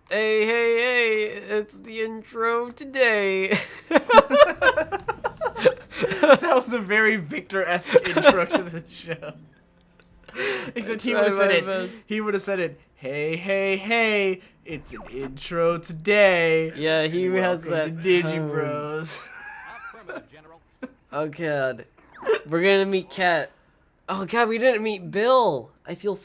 Hey, hey, hey, it's the intro today. That was a very Victor-esque intro to the show. Except he would have said it. He would have said it. Hey, hey, hey! It's an intro today. Yeah, he has that. To Digi Bros. Oh god, we're gonna meet Kat. Oh god, we didn't meet Bill. I feel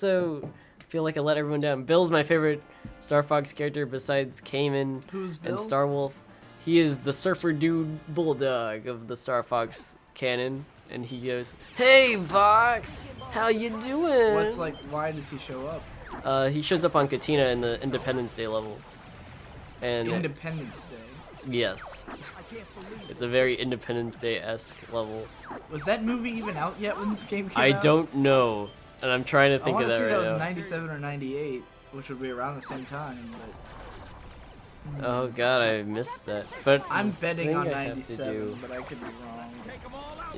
like I let everyone down. Bill's my favorite Star Fox character besides Cayman Who's Bill? and Star Wolf. He is the surfer dude bulldog of the Star Fox canon, and he goes, "Hey Fox, how you doing?" Why does he show up? He shows up on Katina in the Independence Day level. And Independence Day. yes, it's a very Independence Day-esque level. Was that movie even out yet when this game came I out? don't know, and I'm trying to I think want of to that say that right was now. 97 or 98, which would be around the same time. But Oh god, I missed that. But I'm the betting thing on I have to 97, do but I could be wrong.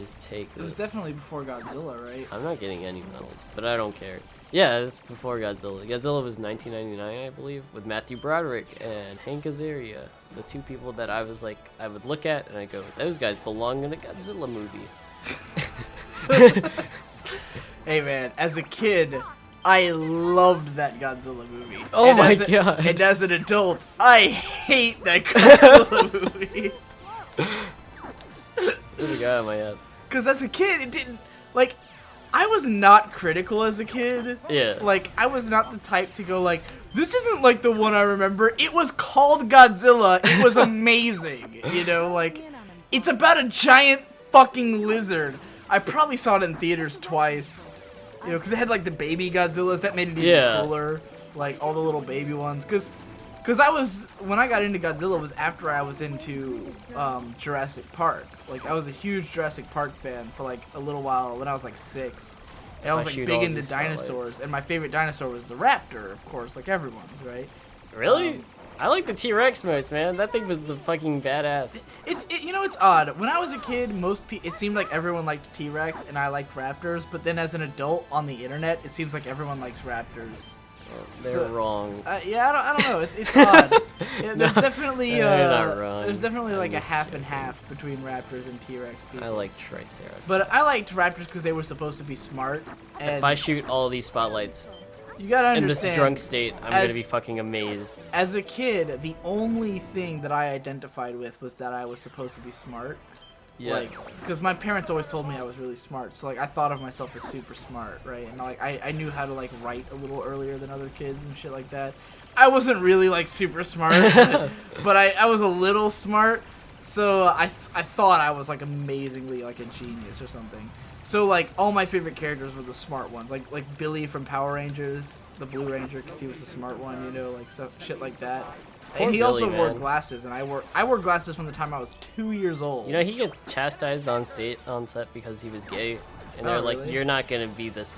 is take It was this. definitely before Godzilla, right? I'm not getting any medals, but I don't care. Yeah, it's before Godzilla. Godzilla was 1999, I believe, with Matthew Broderick and Hank Azaria, the two people that I was like, I would look at and I go, those guys belong in a Godzilla movie. Hey man, as a kid, I loved that Godzilla movie. Oh and my as god. And as an adult, I hate that Godzilla movie. There's a guy on my ass. Because as a kid, it didn't, like, I was not critical as a kid. Yeah. Like, I was not the type to go like, this isn't like the one I remember. It was called Godzilla. It was amazing. You know, like, it's about a giant fucking lizard. I probably saw it in theaters twice. You know, because it had like the baby Godzillas that made it even cooler. Like all the little baby ones. Because when I got into Godzilla was after I was into Jurassic Park. Like I was a huge Jurassic Park fan for like a little while when I was like 6. And I was like big into dinosaurs. And my favorite dinosaur was the raptor, of course, like everyone's, right? Really? I like the T-Rex most, man. That thing was the fucking badass. You know, it's odd. When I was a kid, it seemed like everyone liked T-Rex and I liked raptors. But then as an adult on the internet, it seems like everyone likes raptors. Well, they're wrong. Yeah, I don't know. It's odd. Yeah, there's definitely you're not wrong. There's definitely like a half and half between raptors and T-Rex people. I like Triceratops. But I liked raptors because they were supposed to be smart. And If I shoot all these spotlights you gotta in understand, this drunk state, I'm gonna be fucking amazed. As a kid, the only thing that I identified with was that I was supposed to be smart. Yeah. Like, because my parents always told me I was really smart, so like I thought of myself as super smart, right? And like I knew how to like write a little earlier than other kids and shit like that. I wasn't really like super smart, but I was a little smart, so I thought I was like amazingly like a genius or something. So like all my favorite characters were the smart ones, like Billy from Power Rangers, the Blue Ranger, because he was the smart one, you know, like stuff, shit like that. And he also wore glasses, and I wore glasses from the time I was 2 years old. You know, he gets chastised on set because he was gay, and they're like, really? "You're not gonna be this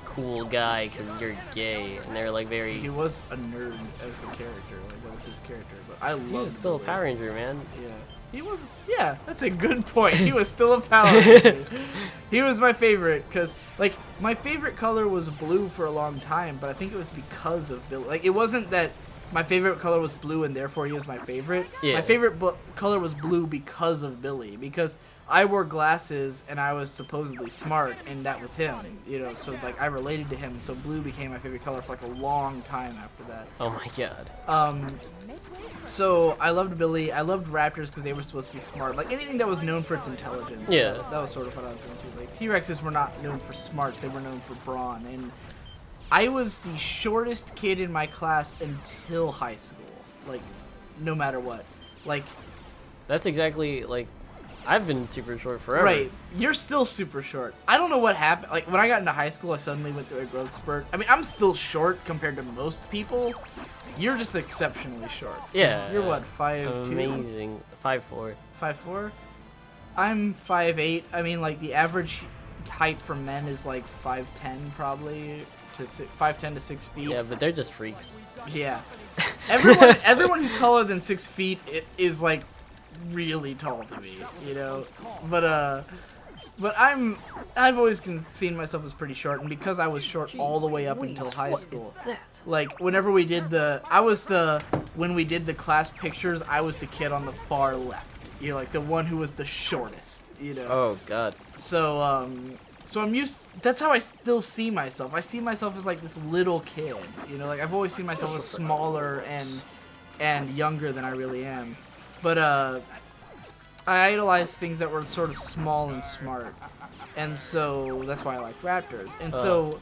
cool guy because you're gay," and they're like very. He was a nerd as a character, like that was his character. But I love. He was still a Power Ranger, man. Yeah, he was. Yeah, that's a good point. He was still a Power Ranger. He was my favorite because, like, my favorite color was blue for a long time, but I think it was because of Billy. Like, it wasn't that. My favorite color was blue, and therefore he was my favorite. Yeah. My favorite color was blue because of Billy, because I wore glasses and I was supposedly smart, and that was him. You know, so like I related to him. So blue became my favorite color for like a long time after that. Oh my god. So I loved Billy. I loved raptors because they were supposed to be smart. Like anything that was known for its intelligence. Yeah. That was sort of what I was into. Like T-Rexes were not known for smarts; they were known for brawn. And I was the shortest kid in my class until high school. Like, no matter what. Like, That's exactly like. I've been super short forever. right, you're still super short. I don't know what happened. Like, when I got into high school, I suddenly went through a growth spurt. I mean, I'm still short compared to most people. You're just exceptionally short. Yeah. You're what, 5'2"? Amazing. 5'4". 5'4"? I'm 5'8". I mean, like, the average height for men is like 5'10", probably. 5'10" to 6 feet. Yeah, but they're just freaks. Yeah. Everyone who's taller than 6 feet is like really tall to me, you know. But But I've always seen myself as pretty short, and because I was short all the way up until high school. Like whenever we did when we did the class pictures, I was the kid on the far left. You know, like the one who was the shortest. You know. Oh God. So so I'm used. That's how I still see myself. I see myself as like this little kid. You know, like I've always seen myself as smaller and younger than I really am. But I idolized things that were sort of small and smart, and so that's why I like Raptors. And so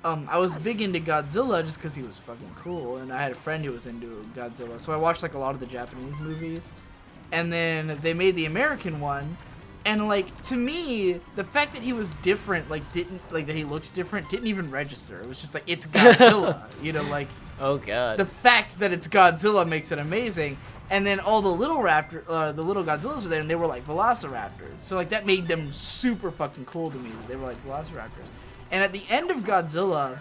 I was big into Godzilla just because he was fucking cool, and I had a friend who was into Godzilla, so I watched like a lot of the Japanese movies, and then they made the American one, and like to me, the fact that he was different, like that he looked different, didn't even register. It was just like it's Godzilla, you know, like. Oh God. The fact that it's Godzilla makes it amazing. And then all the little the little Godzillas were there, and they were like Velociraptors. So like that made them super fucking cool to me. They were like Velociraptors. And at the end of Godzilla,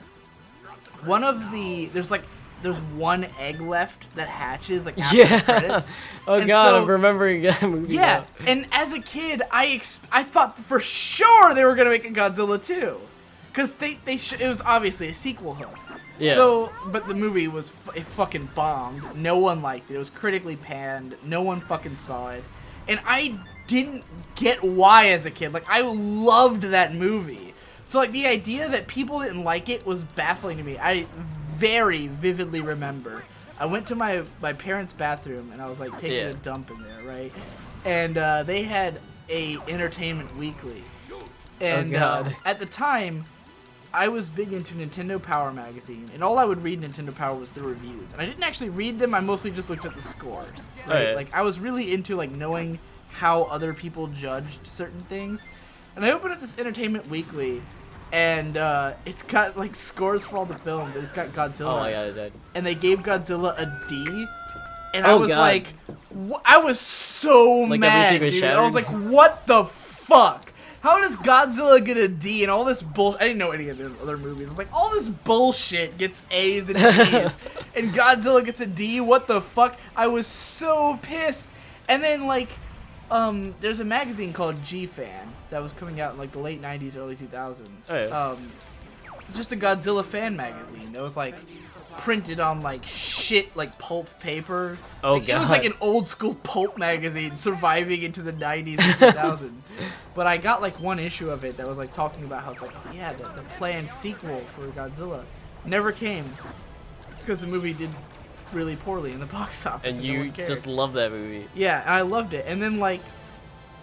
there's one egg left that hatches like after the credits. Oh and God, so, I'm remembering that movie. Yeah, now. and as a kid, I thought for sure they were gonna make a Godzilla 2, because it was obviously a sequel hook. Yeah. So, but the movie it fucking bombed. No one liked it. It was critically panned. No one fucking saw it. And I didn't get why as a kid. Like, I loved that movie. So, like, the idea that people didn't like it was baffling to me. I very vividly remember. I went to my parents' bathroom, and I was, like, taking a dump in there, right? And they had a Entertainment Weekly. And at the time, I was big into Nintendo Power magazine, and all I would read Nintendo Power was the reviews. And I didn't actually read them, I mostly just looked at the scores. Right? Oh, yeah. Like, I was really into, like, knowing how other people judged certain things. And I opened up this Entertainment Weekly, and it's got, like, scores for all the films, and it's got Godzilla. Oh my God, it did. And they gave Godzilla a D, and Oh, I was God. like, I was so Like, mad, everything was dude. I was like, shattered? what the fuck? How does Godzilla get a D and all this bullshit? I didn't know any of the other movies. It's like, all this bullshit gets A's and D's, and Godzilla gets a D? What the fuck? I was so pissed. And then, like, there's a magazine called G-Fan that was coming out in, like, the late 90s, early 2000s. Oh, yeah. Just a Godzilla fan magazine that was, like, printed on, like, shit, like, pulp paper. Oh, like, God. It was like an old school pulp magazine surviving into the 90s and 2000s. But I got, like, one issue of it that was, like, talking about how it's like, oh, yeah, the planned sequel for Godzilla never came because the movie did really poorly in the box office. And no you one cared. just love that movie. Yeah, and I loved it. And then, like,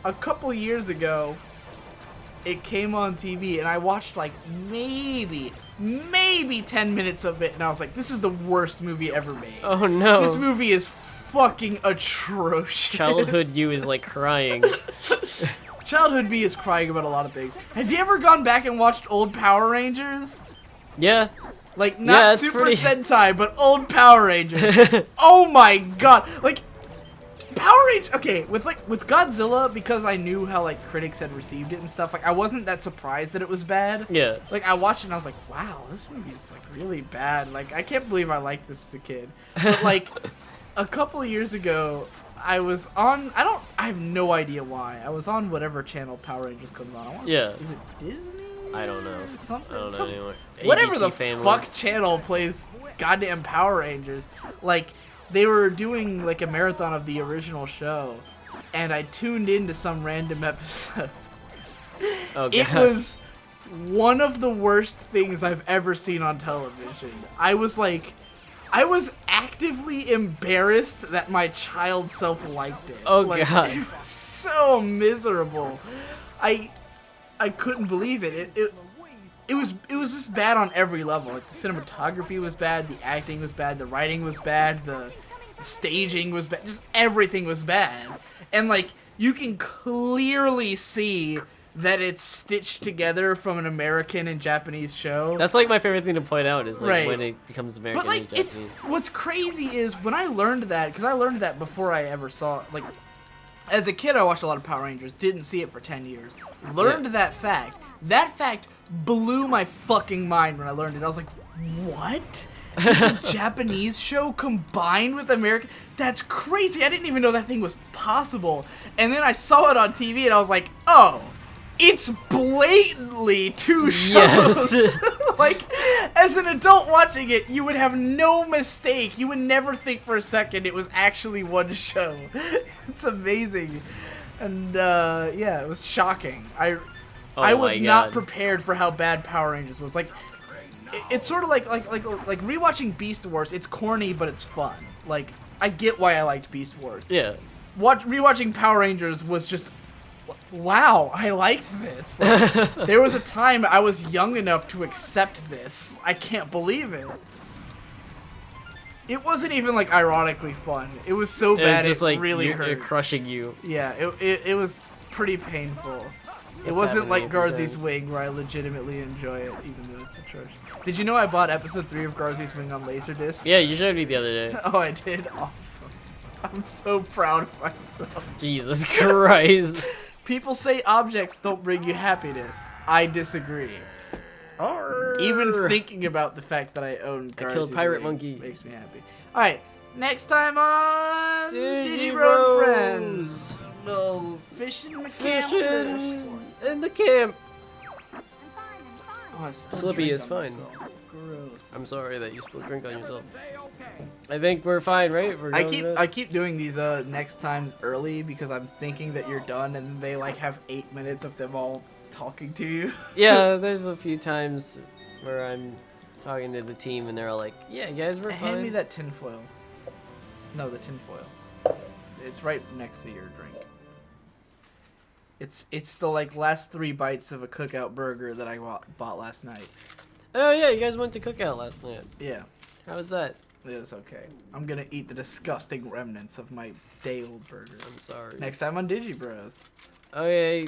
a couple years ago, it came on TV, and I watched, like, maybe 10 minutes of it, and I was like, this is the worst movie ever made. Oh no. This movie is fucking atrocious. Childhood you is like crying. Childhood me is crying about a lot of things. Have you ever gone back and watched old Power Rangers? Yeah. Like, not it's Super pretty- Sentai, but old Power Rangers. Oh my god. Like, Power Rangers, okay, with Godzilla, because I knew how, like, critics had received it and stuff, like, I wasn't that surprised that it was bad. Yeah. Like, I watched it and I was like, wow, this movie is, like, really bad. Like, I can't believe I liked this as a kid. But, like, a couple of years ago, I was on, I have no idea why. I was on whatever channel Power Rangers comes on. Yeah. Is it Disney? I don't know. Something. I don't know anymore. Whatever ABC the Family. fuck channel plays goddamn Power Rangers. Like, they were doing, like, a marathon of the original show, and I tuned into some random episode. Oh, God. It was one of the worst things I've ever seen on television. I was actively embarrassed that my child self liked it. Oh, Like, God. it was so miserable. I couldn't believe it. It was just bad on every level. Like, the cinematography was bad, the acting was bad, the writing was bad, the staging was bad, just everything was bad. And, like, you can clearly see that it's stitched together from an American and Japanese show. That's like my favorite thing to point out is like Right. when it becomes American But, like, and Japanese. what's crazy is when I learned that, because I learned that before I ever saw, like, as a kid I watched a lot of Power Rangers, didn't see it for 10 years. Learned that fact. That fact blew my fucking mind when I learned it. I was like, what? It's a Japanese show combined with American? That's crazy. I didn't even know that thing was possible. And then I saw it on TV and I was like, oh, It's blatantly two shows. Yes. Like, as an adult watching it, you would have no mistake. You would never think for a second it was actually one show. It's amazing. And, yeah, it was shocking. I was not prepared for how bad Power Rangers was. Like, it's sort of like rewatching Beast Wars. It's corny, but it's fun. Like, I get why I liked Beast Wars. Yeah. Rewatching Power Rangers was just, wow, I liked this. Like, there was a time I was young enough to accept this. I can't believe it. It wasn't even like ironically fun. It was so bad just it like really hurt. You're crushing you. Yeah, it was pretty painful. It It's wasn't like happening every Garzy's time. Wing where I legitimately enjoy it, even though it's atrocious. Did you know I bought episode 3 of Garzy's Wing on Laserdisc? Yeah, you showed me the other day. Oh, I did? Awesome. I'm so proud of myself. Jesus Christ. People say objects don't bring you happiness. I disagree. Even thinking about the fact that I own Garzy's killed Pirate Wing Monkey. makes me happy. Alright, next time on Digi Digibro Bros. Friends. We'll fish in the camp. Fishing in the camp. Oh, I spilled Slippy drink is on fine. myself. Gross. I'm sorry that you spilled drink on yourself. I think we're fine, right? We're I keep doing these next times early because I'm thinking that you're done, and they like have 8 minutes of them all talking to you. Yeah, there's a few times where I'm talking to the team and they're all like, "Yeah, guys, we're fine." Hand me that tinfoil. No, the tinfoil. It's right next to your drink. It's the like last 3 bites of a cookout burger that I bought last night. Oh yeah, you guys went to cookout last night. Yeah, How was that? it was okay. I'm gonna eat the disgusting remnants of my day-old burger. I'm sorry. Next time on Digi Bros. Okay.